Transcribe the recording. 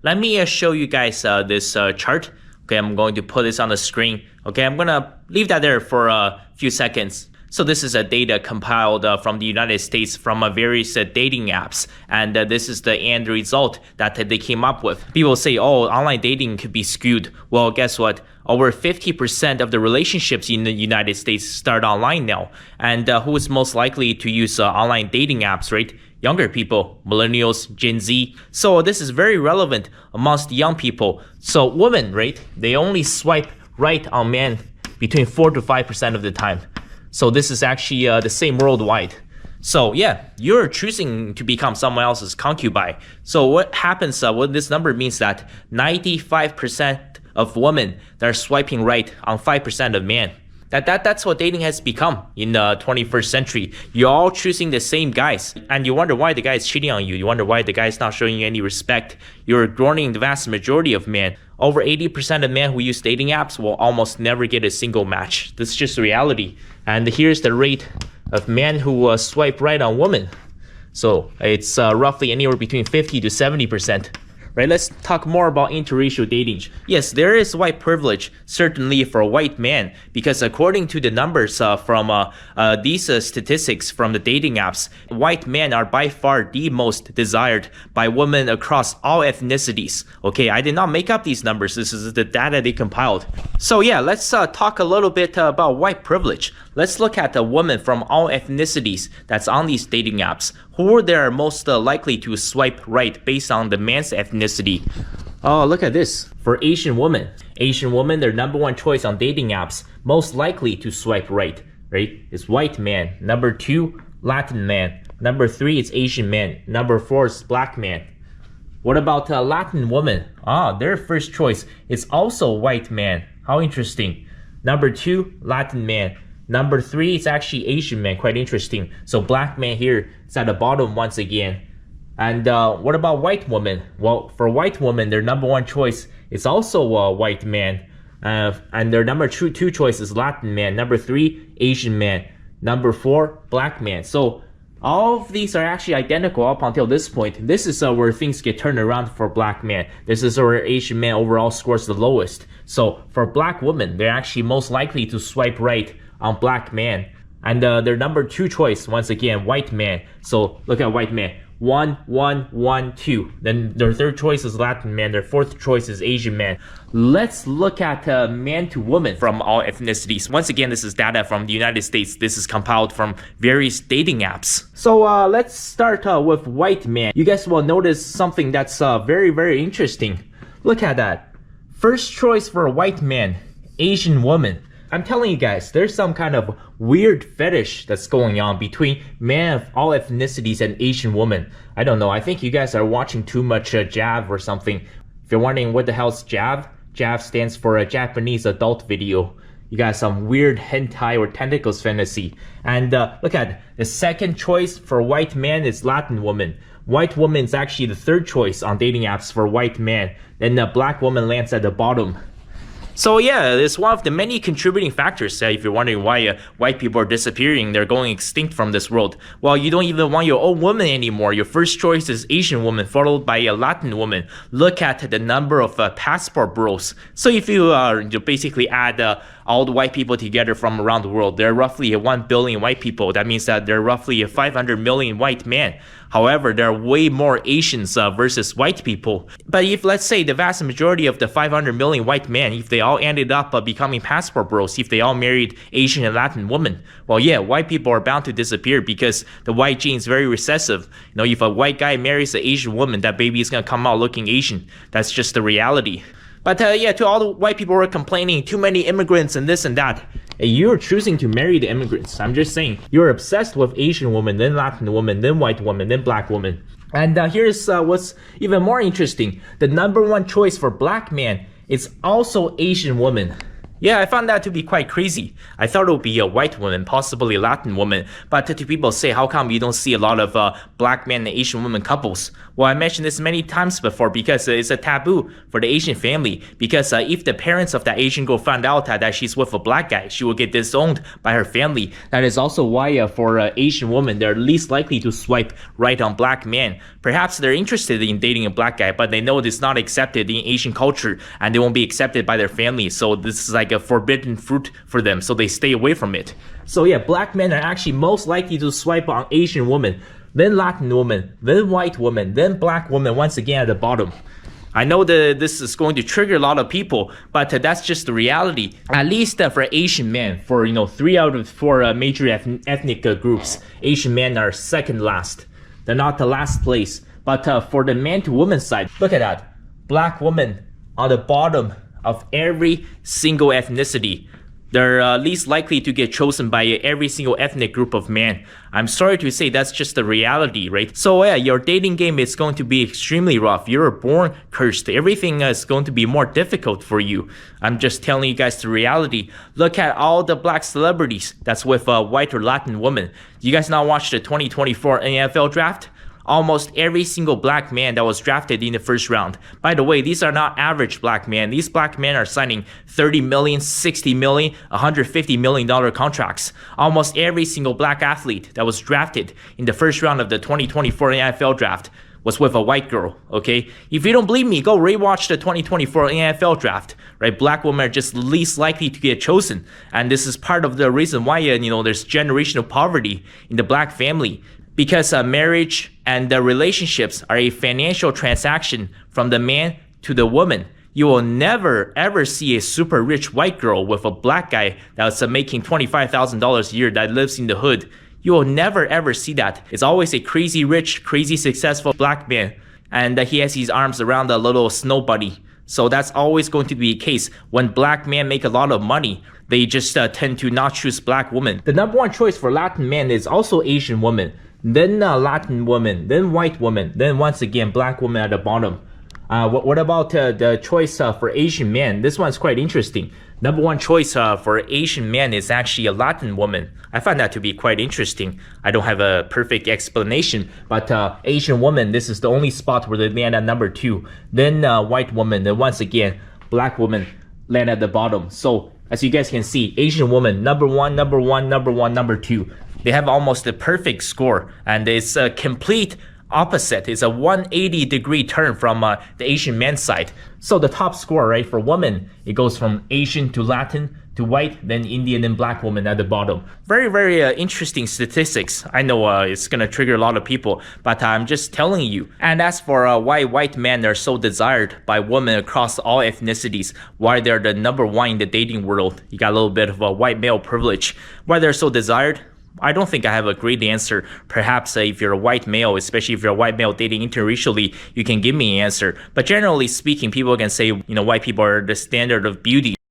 Let me show you guys this chart. Okay, I'm going to put this on the screen. Okay, I'm gonna leave that there for a few seconds. So this is data compiled from the United States from various dating apps, and this is the end result that they came up with. People say, oh, online dating could be skewed. Well, guess what? Over 50% of the relationships in the United States start online now. And who is most likely to use online dating apps, right? Younger people, millennials, Gen Z. So this is very relevant amongst young people. So women, right? They only swipe right on men between 4 to 5% of the time. So this is actually the same worldwide. So yeah, you're choosing to become someone else's concubine. So what happens, what this number means that 95% of women that are swiping right on 5% of men. That's what dating has become in the 21st century. You're all choosing the same guys, and you wonder why the guy is cheating on you. You wonder why the guy is not showing you any respect. You're ignoring the vast majority of men. Over 80% of men who use dating apps will almost never get a single match. This is just reality. And here's the rate of men who swipe right on women. So it's roughly anywhere between 50 to 70%. Right, let's talk more about interracial dating. Yes, there is white privilege, certainly for a white man, because according to the numbers from these statistics from the dating apps, white men are by far the most desired by women across all ethnicities. Okay, I did not make up these numbers. This is the data they compiled. So yeah, let's talk a little bit about white privilege. Let's look at the women from all ethnicities that's on these dating apps. Who they are most likely to swipe right based on the man's ethnicity. Oh, look at this. For Asian women, their number one choice on dating apps, most likely to swipe right, is white man. Number 2, Latin man. Number 3 is Asian man. Number 4 is black man. What about Latin women? Their first choice is also white man. How interesting. Number 2, Latin man. Number 3 is actually Asian man, quite interesting. So black man here is at the bottom once again. And what about white women? Well, for white women, their number one choice is also white man. And their number two choice is Latin man. Number 3, Asian man. Number 4, black man. So all of these are actually identical up until this point. This is where things get turned around for black man. This is where Asian man overall scores the lowest. So for black women, they're actually most likely to swipe right on black man. And their number 2 choice, once again, white man. So look at white man. 1, 1, 1, 2. Then their third choice is Latin man. Their fourth choice is Asian man. Let's look at man to woman from all ethnicities. Once again, this is data from the United States. This is compiled from various dating apps. So let's start with white man. You guys will notice something that's very, very interesting. Look at that. First choice for a white man, Asian woman. I'm telling you guys, there's some kind of weird fetish that's going on between men of all ethnicities and Asian women. I don't know, I think you guys are watching too much JAV or something. If you're wondering what the hell's JAV, JAV stands for a Japanese adult video. You got some weird hentai or tentacles fantasy. And look at it. The second choice for white man is Latin woman. White woman is actually the third choice on dating apps for white man. Then the black woman lands at the bottom. So yeah, it's one of the many contributing factors. If you're wondering why white people are disappearing, they're going extinct from this world. Well, you don't even want your own woman anymore. Your first choice is Asian woman, followed by a Latin woman. Look at the number of passport bros. So if you basically add all the white people together from around the world, there are roughly 1 billion white people. That means that there are roughly 500 million white men. However, there are way more Asians versus white people. But if, let's say, the vast majority of the 500 million white men, if they all ended up becoming passport bros, if they all married Asian and Latin women, well, yeah, white people are bound to disappear because the white gene is very recessive. You know, if a white guy marries an Asian woman, that baby is going to come out looking Asian. That's just the reality. But yeah, to all the white people who are complaining, too many immigrants and this and that, you're choosing to marry the immigrants. I'm just saying, you're obsessed with Asian woman, then Latin woman, then white woman, then black woman. And here's what's even more interesting. The number 1 choice for black man is also Asian woman. Yeah, I found that to be quite crazy. I thought it would be a white woman, possibly Latin woman, but to people say, how come you don't see a lot of black men and Asian women couples? Well, I mentioned this many times before because it's a taboo for the Asian family. Because if the parents of that Asian girl found out that she's with a black guy, she will get disowned by her family. That is also why for Asian women, they're least likely to swipe right on black men. Perhaps they're interested in dating a black guy, but they know it's not accepted in Asian culture and they won't be accepted by their family. So this is like a forbidden fruit for them, so they stay away from it. So yeah, black men are actually most likely to swipe on Asian women, then Latin woman, then white woman, then black woman once again at the bottom. I know that this is going to trigger a lot of people, but that's just the reality. At least for Asian men, for 3 out of 4 major ethnic groups, Asian men are second last. They're not the last place. But for the man to woman side, look at that. Black woman on the bottom of every single ethnicity. They're least likely to get chosen by every single ethnic group of men. I'm sorry to say that's just the reality, right? So yeah, your dating game is going to be extremely rough. You're born cursed. Everything is going to be more difficult for you. I'm just telling you guys the reality. Look at all the black celebrities that's with a white or Latin woman. You guys not watch the 2024 NFL draft? Almost every single black man that was drafted in the first round. By the way, these are not average black men. These black men are signing $30 million, $60 million, $150 million contracts. Almost every single black athlete that was drafted in the first round of the 2024 NFL draft was with a white girl, okay? If you don't believe me, go rewatch the 2024 NFL draft, right? Black women are just least likely to get chosen. And this is part of the reason why, there's generational poverty in the black family. Because marriage and the relationships are a financial transaction from the man to the woman. You will never ever see a super rich white girl with a black guy that's making $25,000 a year that lives in the hood. You will never ever see that. It's always a crazy rich, crazy successful black man. And he has his arms around a little snow bunny. So that's always going to be the case. When black men make a lot of money, they just tend to not choose black women. The number one choice for Latin men is also Asian women. Then Latin woman, then white woman, then once again black woman at the bottom. What about the choice for Asian men? This one's quite interesting. Number one choice for Asian men is actually a Latin woman. I find that to be quite interesting. I don't have a perfect explanation, but Asian woman, this is the only spot where they land at number 2. Then white woman, then once again black woman land at the bottom. So as you guys can see, Asian woman, number 1, number 1, number 1, number 2. They have almost a perfect score, and it's a complete opposite. It's a 180-degree turn from the Asian men's side. So the top score, right, for women, it goes from Asian to Latin to white, then Indian, then black woman at the bottom. Very, very interesting statistics. I know it's going to trigger a lot of people, but I'm just telling you. And as for why white men are so desired by women across all ethnicities, why they're the number 1 in the dating world, you got a little bit of a white male privilege. Why they're so desired? I don't think I have a great answer. Perhaps if you're a white male, especially if you're a white male dating interracially, you can give me an answer. But generally speaking, people can say, white people are the standard of beauty.